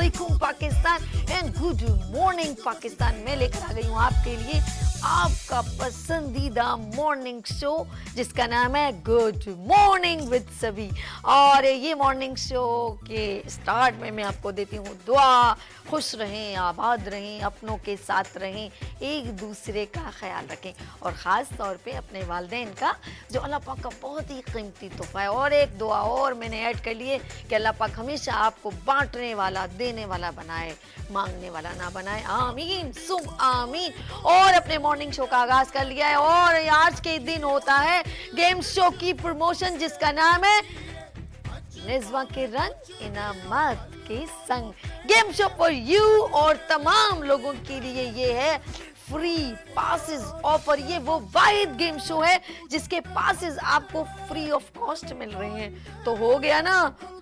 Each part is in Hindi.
वालेकुम Pakistan and good morning Pakistan. मैं लेकर आ गई हूँ आपके लिए आपका पसंदीदा मॉर्निंग शो जिसका नाम है गुड मॉर्निंग विद सभी। और ये मॉर्निंग शो के स्टार्ट में मैं आपको देती हूँ दुआ, खुश रहें, आबाद रहें, अपनों के साथ रहें, एक दूसरे का ख्याल रखें और ख़ास तौर पे अपने वालिदैन का जो अल्लाह पाक का बहुत ही कीमती तोहफा है। और एक दुआ और मैंने ऐड कर लिए कि अल्लाह पाक हमेशा आपको बांटने वाला, देने वाला बनाए, मांगने वाला ना बनाए। आमीन सुम आमीन। और अपने मॉर्निंग शो का आगाज कर लिया है और आज के दिन होता है गेम शो की प्रमोशन जिसका नाम है निज़्मा के रंग इनामात के संग। गेम शो फॉर यू और तमाम लोगों के लिए ये है फ्री पासेस ऑफर। ये वो वाहिद गेम शो है जिसके पासेस आपको फ्री ऑफ कॉस्ट मिल रहे हैं। तो हो गया ना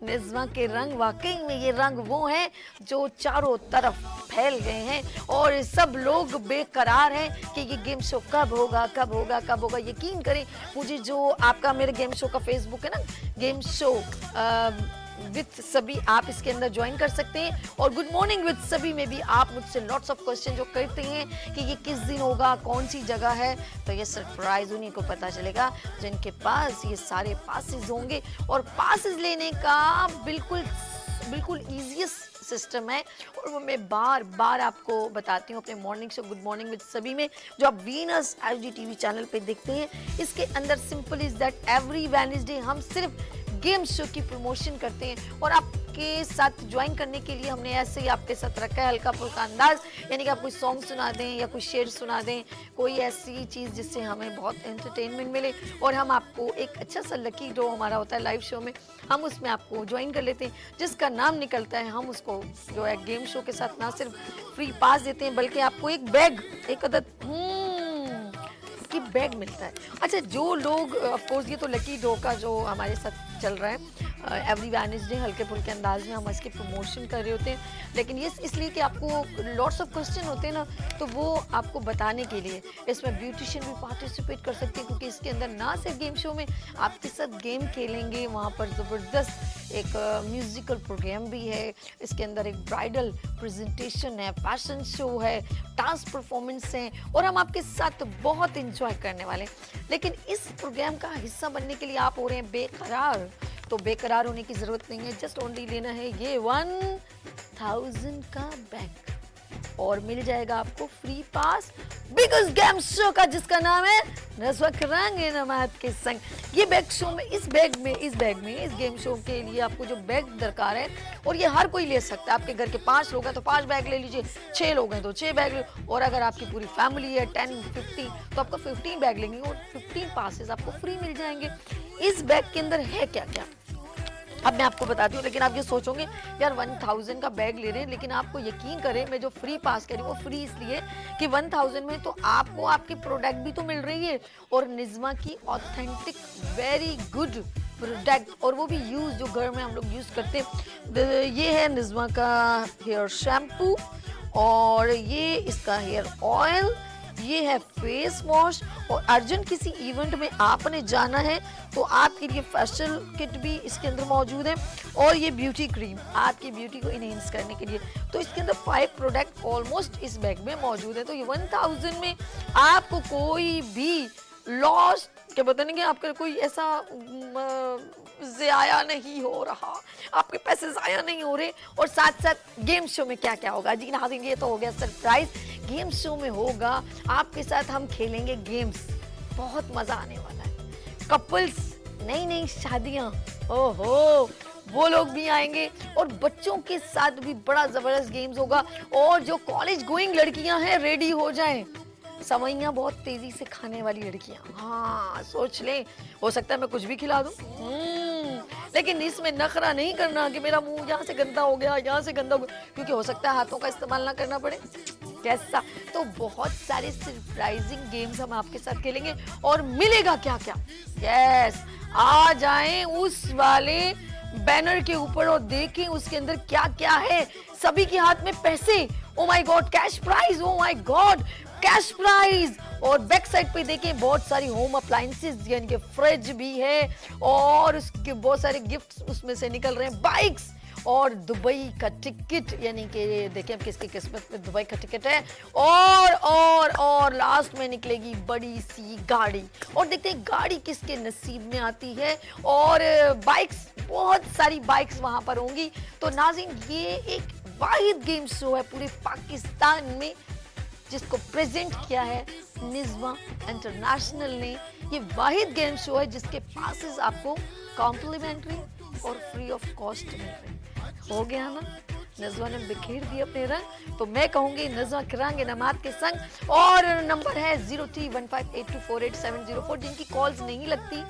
निज़्मा के रंग। वाकई में ये रंग वो हैं जो चारों तरफ फैल गए हैं और सब लोग बेकरार हैं कि ये गेम शो कब होगा, कब होगा, कब होगा। यकीन करें मुझे, जो आपका मेरे गेम शो का फेसबुक है ना, गेम शो विथ सभी, आप इसके अंदर ज्वाइन कर सकते हैं। और गुड मॉर्निंग विद सभी में भी आप मुझसे लॉट्स ऑफ क्वेश्चन जो करते हैं कि ये किस दिन होगा, कौन सी जगह है, तो ये सरप्राइज उन्हीं को पता चलेगा जिनके पास ये सारे पासेस होंगे। और पासेस लेने का बिल्कुल ईजीएस्ट सिस्टम है और वो मैं बार बार आपको बताती हूँ अपने morning show good morning with सभी में, जो आप वीनस एचडी टीवी चैनल पे देखते हैं। इसके अंदर simple is that every Wednesday हम सिर्फ गेम शो की प्रमोशन करते हैं और आपके साथ ज्वाइन करने के लिए हमने ऐसे ही आपके साथ रखा है हल्का फुल्का अंदाज, यानी कि आप कोई सॉन्ग सुना दें या कोई शेर सुना दें, कोई ऐसी चीज़ जिससे हमें बहुत एंटरटेनमेंट मिले और हम आपको एक अच्छा सा लकी ड्रॉ हमारा होता है लाइव शो में, हम उसमें आपको ज्वाइन कर लेते हैं। जिसका नाम निकलता है हम उसको जो है गेम शो के साथ ना सिर्फ फ्री पास देते हैं बल्कि आपको एक बैग, एक अदद की बैग मिलता है। अच्छा, जो लोग ऑफकोर्स ये तो लकी ड्रॉ का जो हमारे साथ चल रहा है एवरी वेडनेसडे हल्के फुल्के अंदाज में हम इसकी प्रमोशन कर रहे होते हैं, लेकिन ये इसलिए कि आपको लॉट्स ऑफ क्वेश्चन होते हैं ना, तो वो आपको बताने के लिए इसमें ब्यूटिशियन भी पार्टिसिपेट कर सकते हैं क्योंकि इसके अंदर ना सिर्फ गेम शो में आपके साथ गेम खेलेंगे, वहाँ पर ज़बरदस्त एक म्यूज़िकल प्रोग्राम भी है, इसके अंदर एक ब्राइडल प्रेजेंटेशन है, फैशन शो है, डांस परफॉर्मेंस है और हम आपके साथ बहुत इंजॉय करने वाले हैं। लेकिन इस प्रोग्राम का हिस्सा बनने के लिए आप हो रहे हैं बेकरार, तो बेकरार होने की जरूरत नहीं है, जस्ट ओनली लेना है ये 1000 का बैग और मिल जाएगा आपको free pass biggest game show का जिसका नाम है निज़्मा के रंग इनामात के संग। ये बैग शो में इस गेम शो के लिए आपको जो बैग दरकार है और ये हर कोई ले सकता है। आपके घर के 5 लोग हैं तो 5 बैग ले लीजिए, 6 लोग हैं तो 6 बैग ले, और अगर आपकी पूरी फैमिली है 10-50 तो आपको 15 बैग लेंगे और 15 पासेस आपको फ्री मिल जाएंगे। इस बैग के अंदर है क्या क्या अब मैं आपको बताती हूँ, लेकिन आप ये सोचोगे यार 1000 का बैग ले रहे हैं, लेकिन आपको यकीन करें मैं जो फ्री पास कह रही हूँ वो फ्री इसलिए कि 1000 में तो आपको आपकी प्रोडक्ट भी तो मिल रही है और निज़्मा की ऑथेंटिक वेरी गुड प्रोडक्ट, और वो भी यूज़ जो घर में हम लोग यूज़ करते हैं। ये है निज़्मा का हेयर शैम्पू और ये इसका हेयर ऑयल, ये है फेस वॉश, और अर्जेंट किसी इवेंट में आपने जाना है तो आपके लिए फेशियल किट भी इसके अंदर मौजूद है, और ये ब्यूटी क्रीम आपकी ब्यूटी को इनहेंस करने के लिए। तो इसके अंदर 5 प्रोडक्ट ऑलमोस्ट इस बैग में मौजूद है। तो ये 1000 में आपको कोई भी लॉस क्या पता नहीं कि आपका कोई ऐसा ज़ाया नहीं हो रहा, आपके पैसे ज़ाया नहीं हो रहे। और साथ साथ गेम शो में क्या क्या होगा जी नाज़रीन, ये तो हो गया सरप्राइज। गेम शो में होगा आपके साथ हम खेलेंगे गेम्स, बहुत मज़ा आने वाला है। कपल्स, नई नई शादियाँ, ओहो वो लोग भी आएंगे और बच्चों के साथ भी बड़ा ज़बरदस्त गेम्स होगा। और जो कॉलेज गोइंग लड़कियां हैं रेडी हो जाएं, सवैयां बहुत तेजी से खाने वाली लड़कियां, हाँ सोच लें, हो सकता है मैं कुछ भी खिला दूं, लेकिन इसमें नखरा नहीं करना कि मेरा मुंह यहाँ से गंदा हो गया, यहाँ से गंदा हो गया, क्योंकि हो सकता है हाथों का इस्तेमाल ना करना पड़े कैसा। तो बहुत सारे सरप्राइजिंग गेम्स हम आपके साथ खेलेंगे और मिलेगा क्या क्या, यस आ जाएं उस वाले बैनर के ऊपर और देखें उसके अंदर क्या क्या है। सभी के हाथ में पैसे, oh my god cash prize, oh my god cash prize. और बैक साइड पे देखें बहुत सारी होम अप्लायंसेस यानी कि फ्रिज भी है और उसके बहुत सारे गिफ्ट्स उसमें से निकल रहे हैं, बाइक्स और दुबई का टिकट, यानी कि देखिए अब किसकी किस्मत में दुबई का टिकट है। और लास्ट में निकलेगी बड़ी सी गाड़ी, और देखते हैं गाड़ी किसके नसीब में आती है। और बाइक्स, बहुत सारी बाइक्स वहां पर होंगी। तो नाज़रीन, ये एक वाहिद गेम शो है पूरे पाकिस्तान में जिसको प्रेजेंट किया है निज़्मा इंटरनेशनल ने। ये वाहिद गेम शो है जिसके पासेस आपको कॉम्प्लीमेंट्री और फ्री ऑफ कॉस्ट मिल रहे हैं। हो गया ना, नज़्मा ने बिखेर दिए अपने रंग। तो मैं कहूंगी नज़्मा के रंग इनामात के संग। और नंबर है 0315824870 जिनकी कॉल्स नहीं लगती।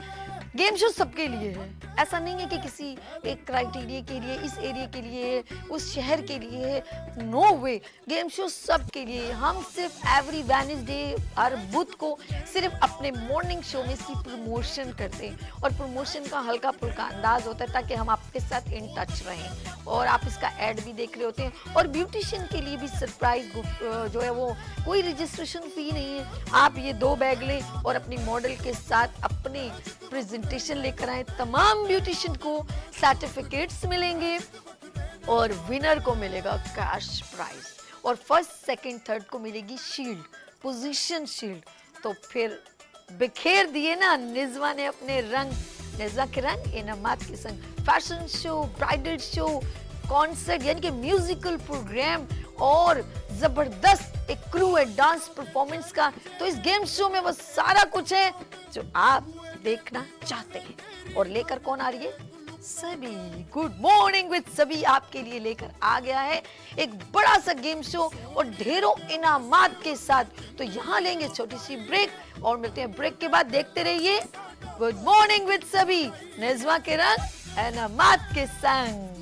गेम शो सबके लिए है, ऐसा नहीं है कि किसी एक क्राइटेरिया के लिए, इस एरिया के लिए, उस शहर के लिए। नो वे, गेम शो सबके लिए। हम सिर्फ एवरी वेडनेसडे, हर बुध को सिर्फ अपने मॉर्निंग शो में इसकी प्रमोशन करते हैं, और प्रमोशन का हल्का फुल्का अंदाज होता है ताकि हम आपके साथ इन टच रहें। और आप इसका एड भी देख रहे होते हैं। और ब्यूटिशियन के लिए भी सरप्राइज जो है वो कोई रजिस्ट्रेशन फी नहीं है। आप ये 2 बैग लें और अपनी मॉडल के साथ अपने प्रेजेंटेशन लेकर आए। तमाम ब्यूटिशियन को सर्टिफिकेट्स मिलेंगे और विनर को मिलेगा कैश प्राइज, और फर्स्ट, सेकंड, थर्ड को मिलेगी शील्ड, पोजीशन शील्ड। तो फिर बिखेर दिए ना निज़्मा ने अपने रंग, निज़्मा के रंग इनामात के संग। Fashion show, bridal show, concert यानी कि म्यूजिकल प्रोग्राम, और जबरदस्त एक क्रू है डांस परफॉर्मेंस का। तो इस गेम शो में वो सारा कुछ है जो आप देखना चाहते हैं। और लेकर कौन आ रही है? सभी। गुड मॉर्निंग विद सभी आपके लिए लेकर आ गया है एक बड़ा सा गेम शो और ढेरों इनामात के साथ। तो यहाँ लेंगे छोटी सी ब्रेक और मिलते हैं ब्रेक के बाद। देखते रहिए गुड मॉर्निंग विद सभी, निज़्मा के रंग इनामात के संग।